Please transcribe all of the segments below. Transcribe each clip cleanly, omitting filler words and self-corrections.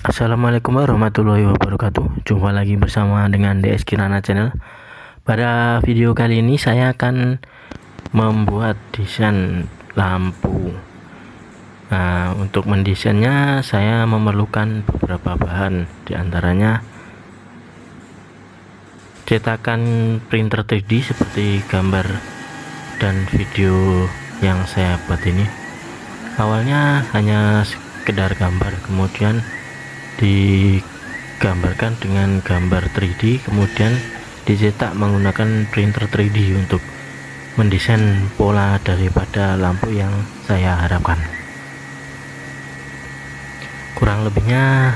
Assalamualaikum warahmatullahi wabarakatuh. Jumpa lagi bersama dengan DS Kirana Channel. Pada video kali ini saya akan membuat desain lampu. Nah, untuk mendesainnya saya memerlukan beberapa bahan, diantaranya cetakan printer 3D seperti gambar dan video yang saya buat ini. Awalnya hanya sekedar gambar, kemudian digambarkan dengan gambar 3D, kemudian dicetak menggunakan printer 3D untuk mendesain pola daripada lampu yang saya harapkan. Kurang lebihnya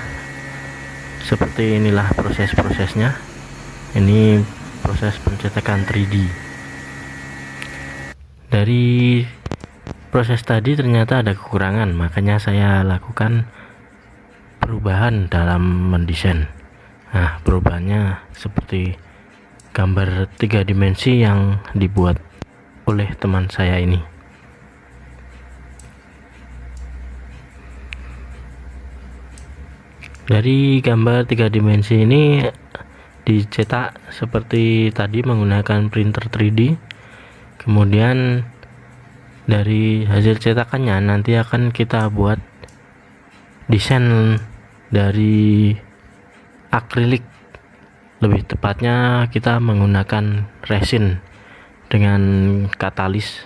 seperti inilah proses-prosesnya. Ini proses pencetakan 3D. Dari proses tadi ternyata ada kekurangan, makanya saya lakukan perubahan dalam mendesain. Nah, perubahannya seperti gambar 3 dimensi yang dibuat oleh teman saya ini. Dari gambar 3 dimensi ini dicetak seperti tadi menggunakan printer 3D. Kemudian dari hasil cetakannya nanti akan kita buat desain dari akrilik, lebih tepatnya kita menggunakan resin dengan katalis.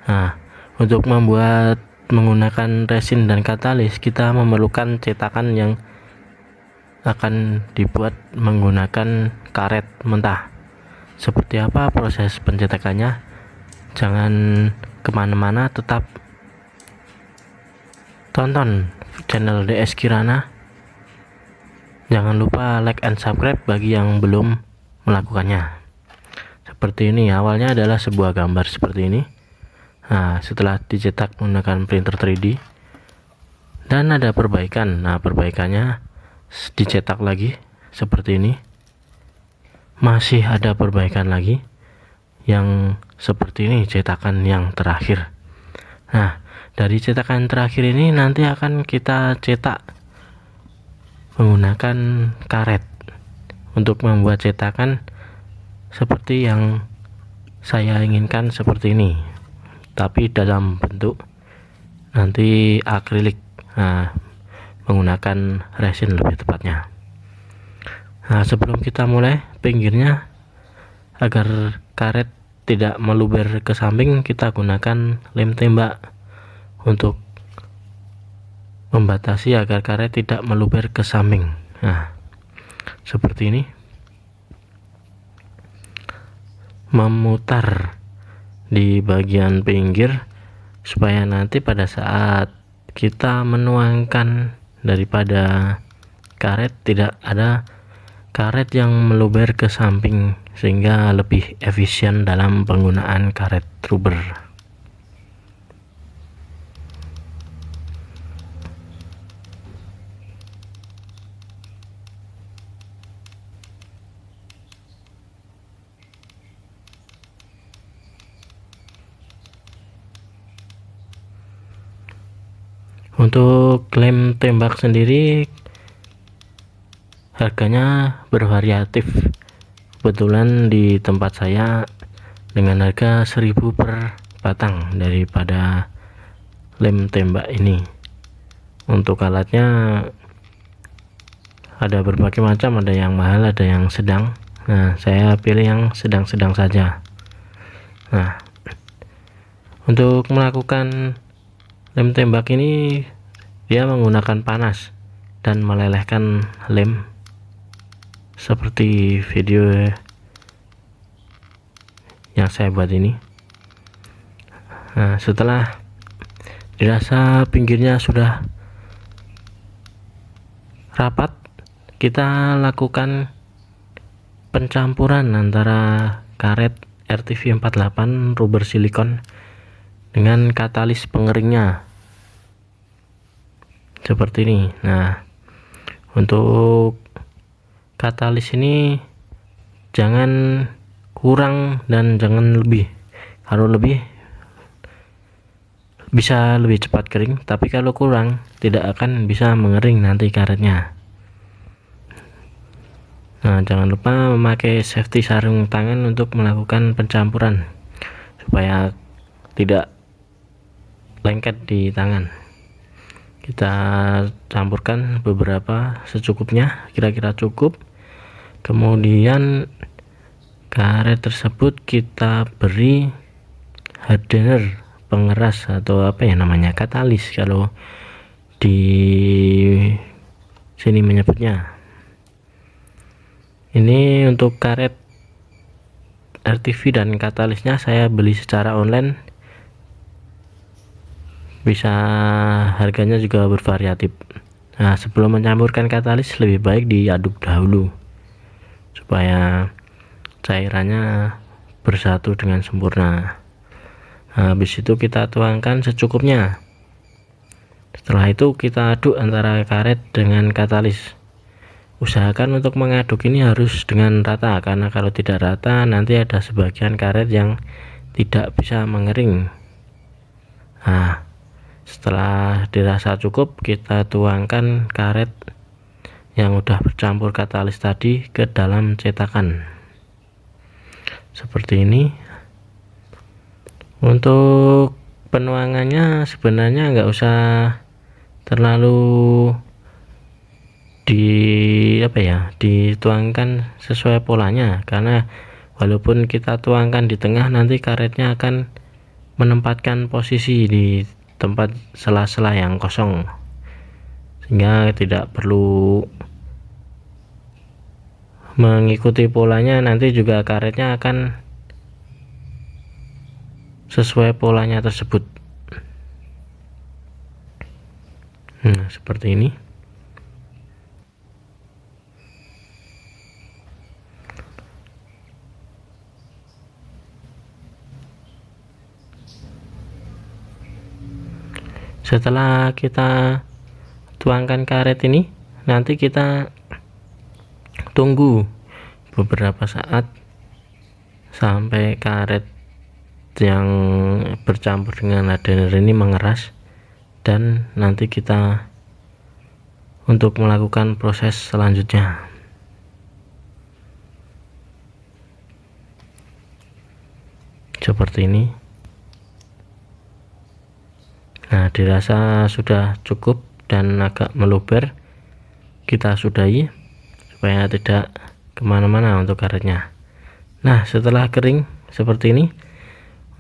Nah, untuk membuat menggunakan resin dan katalis kita memerlukan cetakan yang akan dibuat menggunakan karet mentah. Seperti apa proses pencetakannya? Jangan kemana-mana, tetap tonton channel DS Kirana. Jangan lupa like and subscribe bagi yang belum melakukannya. Seperti ini, awalnya adalah sebuah gambar seperti ini. Nah, setelah dicetak menggunakan printer 3D dan ada perbaikan. Nah, perbaikannya dicetak lagi seperti ini. Masih ada perbaikan lagi yang seperti ini, cetakan yang terakhir. Nah, dari cetakan terakhir ini nanti akan kita cetak menggunakan karet untuk membuat cetakan seperti yang saya inginkan, seperti ini, tapi dalam bentuk nanti akrilik. Nah, menggunakan resin lebih tepatnya. Nah, sebelum kita mulai, pinggirnya agar karet tidak meluber ke samping, kita gunakan lem tembak untuk membatasi agar karet tidak meluber ke samping. Nah, seperti ini. Memutar di bagian pinggir supaya nanti pada saat kita menuangkan daripada karet tidak ada karet yang meluber ke samping, sehingga lebih efisien dalam penggunaan karet rubber. Untuk lem tembak sendiri harganya bervariatif. Kebetulan di tempat saya dengan harga 1000 per batang daripada lem tembak ini. Untuk alatnya ada berbagai macam, ada yang mahal, ada yang sedang. Nah, saya pilih yang sedang-sedang saja. Nah, untuk melakukan lem tembak ini dia menggunakan panas dan melelehkan lem seperti video yang saya buat ini. Nah, setelah dirasa pinggirnya sudah rapat, kita lakukan pencampuran antara karet RTV 48 rubber silikon dengan katalis pengeringnya seperti ini. Nah, untuk katalis ini jangan kurang dan jangan lebih. Kalau lebih bisa lebih cepat kering, tapi kalau kurang tidak akan bisa mengering nanti karetnya. Nah, jangan lupa memakai safety sarung tangan untuk melakukan pencampuran supaya tidak lengket di tangan. Kita campurkan beberapa secukupnya, kira-kira cukup. Kemudian karet tersebut kita beri hardener, pengeras atau apa ya namanya, katalis kalau di sini menyebutnya. Ini untuk karet RTV dan katalisnya saya beli secara online, bisa harganya juga bervariatif. Nah, sebelum mencampurkan katalis lebih baik diaduk dahulu supaya cairannya bersatu dengan sempurna. Nah, habis itu kita tuangkan secukupnya. Setelah itu kita aduk antara karet dengan katalis. Usahakan untuk mengaduk ini harus dengan rata, karena kalau tidak rata nanti ada sebagian karet yang tidak bisa mengering. Nah, setelah dirasa cukup, kita tuangkan karet yang udah bercampur katalis tadi ke dalam cetakan seperti ini. Untuk penuangannya sebenarnya nggak usah terlalu dituangkan sesuai polanya, karena walaupun kita tuangkan di tengah, nanti karetnya akan menempatkan posisi di tempat sela-sela yang kosong, sehingga tidak perlu mengikuti polanya. Nanti juga karetnya akan sesuai polanya tersebut. Nah, seperti ini. Setelah kita tuangkan karet ini, nanti kita tunggu beberapa saat sampai karet yang bercampur dengan hardener ini mengeras, dan nanti kita untuk melakukan proses selanjutnya. Seperti ini. Nah, dirasa sudah cukup dan agak meluber, kita sudahi supaya tidak kemana-mana untuk karetnya. Nah, setelah kering seperti ini,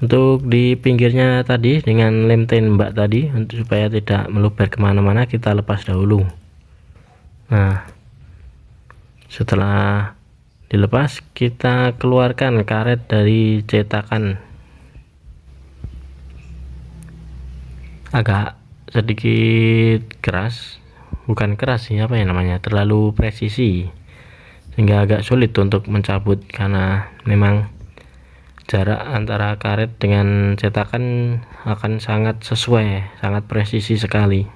untuk di pinggirnya tadi dengan lem tembak tadi, untuk supaya tidak meluber kemana-mana, kita lepas dahulu. Nah, setelah dilepas, kita keluarkan karet dari cetakan. Agak sedikit keras, bukan keras sih, apa ya namanya, terlalu presisi, sehingga agak sulit untuk mencabut, karena memang jarak antara karet dengan cetakan akan sangat sesuai, sangat presisi sekali.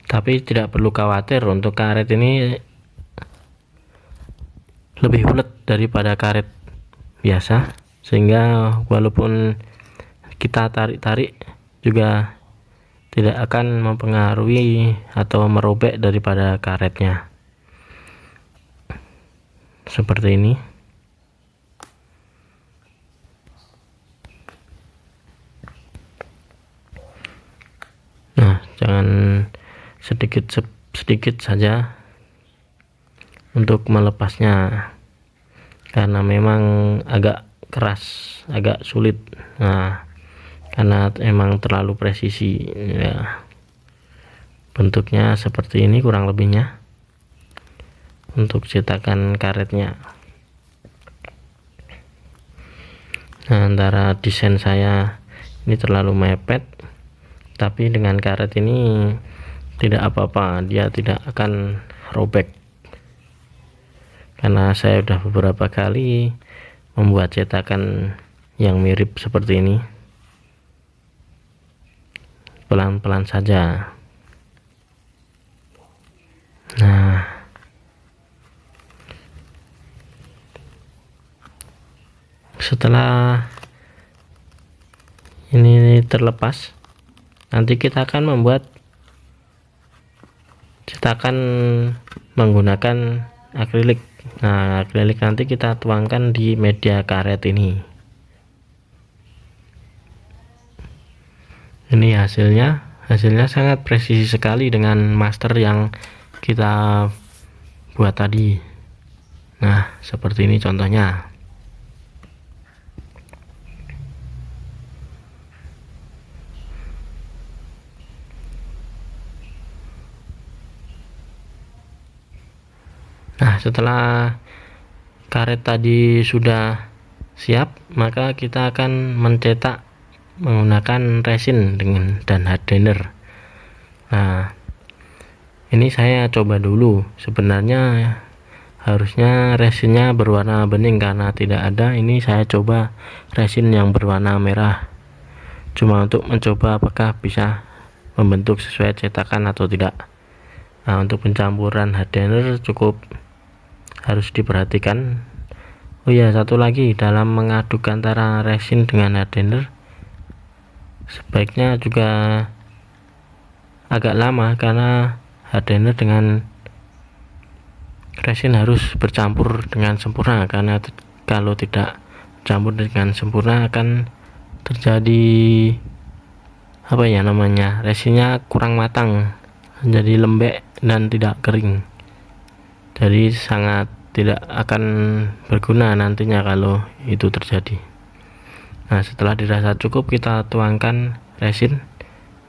Tapi tidak perlu khawatir, untuk karet ini lebih bulat daripada karet biasa, sehingga walaupun kita tarik-tarik juga tidak akan mempengaruhi atau merobek daripada karetnya. Seperti ini. Nah, jangan sedikit saja untuk melepasnya, karena memang agak keras, agak sulit. Nah, karena emang terlalu presisi ya. Bentuknya seperti ini kurang lebihnya untuk cetakan karetnya. Nah, antara desain saya ini terlalu mepet, tapi dengan karet ini tidak apa-apa, dia tidak akan robek, karena saya udah beberapa kali membuat cetakan yang mirip seperti ini. Pelan-pelan saja. Nah, setelah ini terlepas, nanti kita akan membuat cetakan menggunakan akrilik. Nah, akrilik nanti kita tuangkan di media karet ini. Ini hasilnya sangat presisi sekali dengan master yang kita buat tadi. Nah, seperti ini contohnya. Nah, setelah karet tadi sudah siap, maka kita akan mencetak menggunakan resin dan hardener. Nah, ini saya coba dulu. Sebenarnya harusnya resinnya berwarna bening karena tidak ada. Ini saya coba resin yang berwarna merah, cuma untuk mencoba apakah bisa membentuk sesuai cetakan atau tidak. Nah, untuk pencampuran hardener cukup harus diperhatikan. Oh ya, satu lagi, dalam mengaduk antara resin dengan hardener sebaiknya juga agak lama, karena hardener dengan resin harus bercampur dengan sempurna, karena kalau tidak campur dengan sempurna akan terjadi resinnya kurang matang, jadi lembek dan tidak kering. Jadi sangat tidak akan berguna nantinya kalau itu terjadi. Nah, setelah dirasa cukup, kita tuangkan resin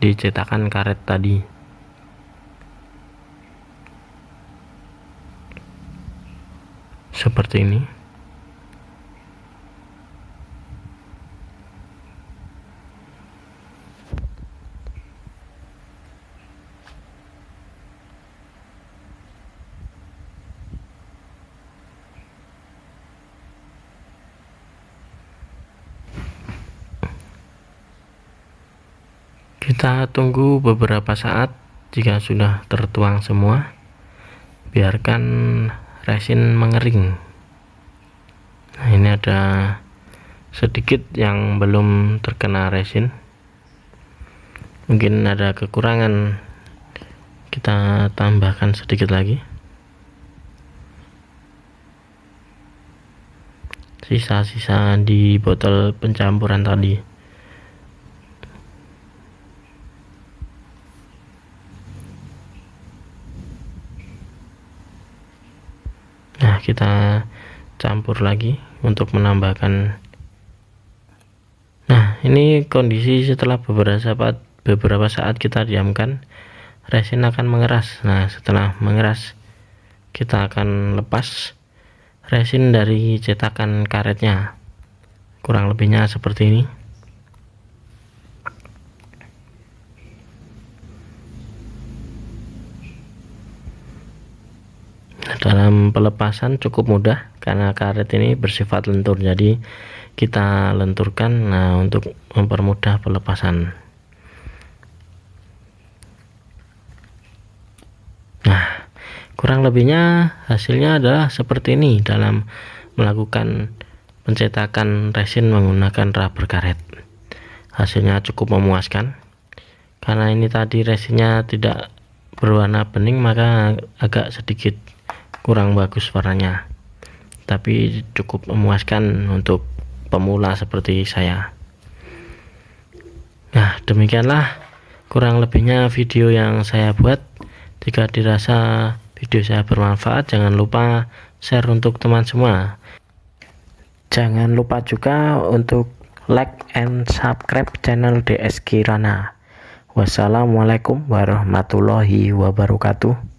di cetakan karet tadi. Seperti ini. Kita tunggu beberapa saat. Jika sudah tertuang semua, biarkan resin mengering. Nah, ini ada sedikit yang belum terkena resin, mungkin ada kekurangan, kita tambahkan sedikit lagi. Sisa-sisa di botol pencampuran tadi. Nah, kita campur lagi untuk menambahkan. Nah, ini kondisi setelah beberapa saat kita diamkan, resin akan mengeras. Nah, setelah mengeras, kita akan lepas resin dari cetakan karetnya. Kurang lebihnya seperti ini. Dalam pelepasan cukup mudah karena karet ini bersifat lentur, jadi kita lenturkan untuk mempermudah pelepasan. Nah, kurang lebihnya hasilnya adalah seperti ini dalam melakukan pencetakan resin menggunakan rubber karet. Hasilnya cukup memuaskan. Karena ini tadi resinnya tidak berwarna bening, maka agak sedikit kurang bagus warnanya, tapi cukup memuaskan untuk pemula seperti saya. Nah, demikianlah kurang lebihnya video yang saya buat. Jika dirasa video saya bermanfaat, jangan lupa share untuk teman semua. Jangan lupa juga untuk like and subscribe channel DS Kirana. Wassalamualaikum warahmatullahi wabarakatuh.